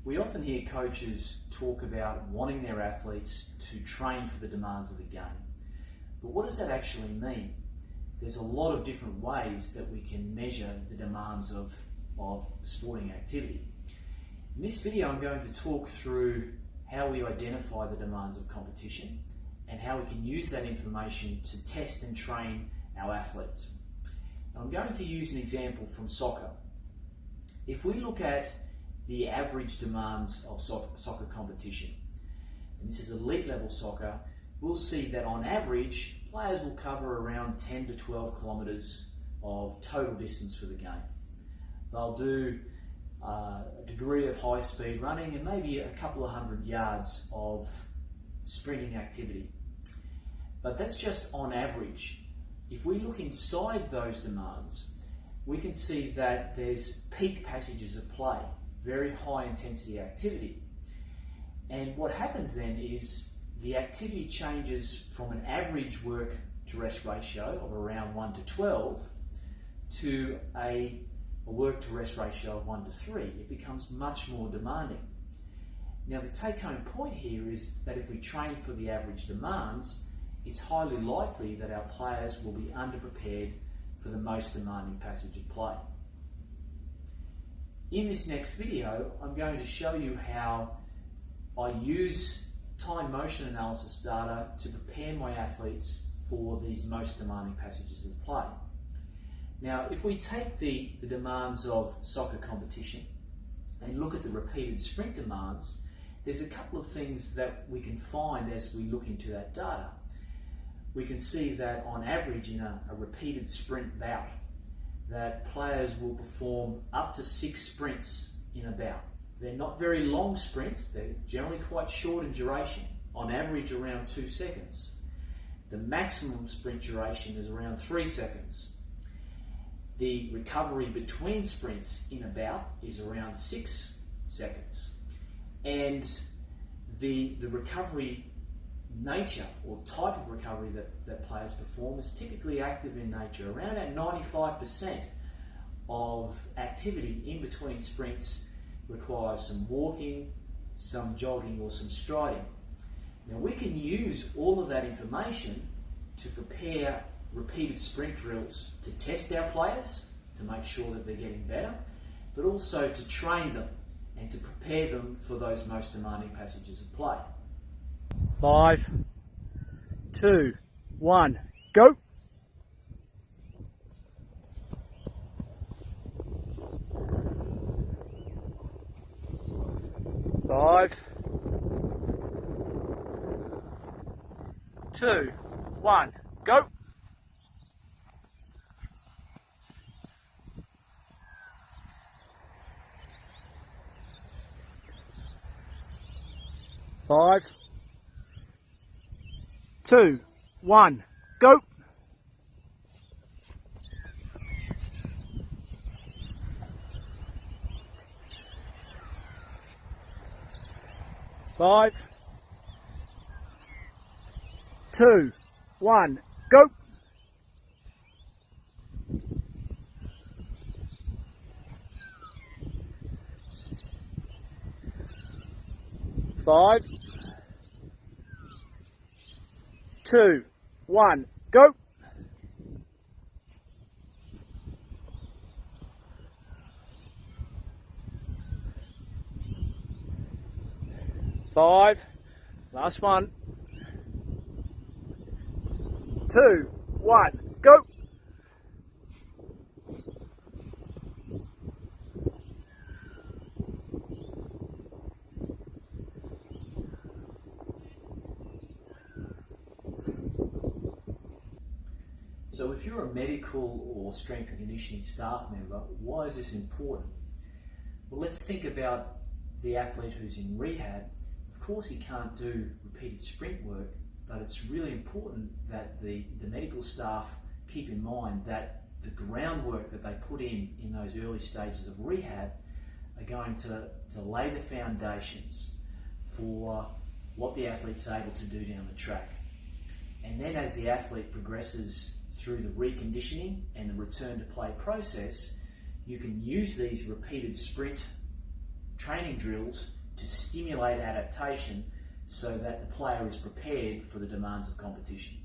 We often hear coaches talk about wanting their athletes to train for the demands of the game. But what does that actually mean? There's a lot of different ways that we can measure the demands of sporting activity. In this video, I'm going to talk through how we identify the demands of competition and how we can use that information to test and train our athletes. Now, I'm going to use an example from soccer. If we look at the average demands of soccer competition, and this is elite level soccer, we'll see that on average, players will cover around 10 to 12 kilometres of total distance for the game. They'll do a degree of high speed running and maybe a couple of 100 yards of sprinting activity. But that's just on average. If we look inside those demands, we can see that there's peak passages of play, very high intensity activity. And what happens then is the activity changes from an average work to rest ratio of around 1 to 12 to a work to rest ratio of 1 to 3. It becomes much more demanding. Now, the take home point here is that if we train for the average demands, it's highly likely that our players will be underprepared for the most demanding passage of play. In this next video, I'm going to show you how I use time motion analysis data to prepare my athletes for these most demanding passages of play. Now, if we take the demands of soccer competition and look at the repeated sprint demands, there's a couple of things that we can find as we look into that data. We can see that on average in a repeated sprint bout, that players will perform up to 6 sprints in a bout. They're not very long sprints, they're generally quite short in duration, on average around 2 seconds. The maximum sprint duration is around 3 seconds. The recovery between sprints in a bout is around 6 seconds. And the recovery nature or type of recovery that players perform is typically active in nature. Around about 95% of activity in between sprints requires some walking, some jogging or some striding. Now, we can use all of that information to prepare repeated sprint drills to test our players, to make sure that they're getting better, but also to train them and to prepare them for those most demanding passages of play. 5, 2, 1, go! Five, 2, 1, go! Five, 2, 1, go! Five, 2, 1, go! Five, 2, 1, go! Five, last one. 2, 1, go! So if you're a medical or strength and conditioning staff member, why is this important? Well, let's think about the athlete who's in rehab. Of course, he can't do repeated sprint work, but it's really important that the medical staff keep in mind that the groundwork that they put in those early stages of rehab are going to lay the foundations for what the athlete's able to do down the track. And then as the athlete progresses through the reconditioning and the return to play process, you can use these repeated sprint training drills to stimulate adaptation so that the player is prepared for the demands of competition.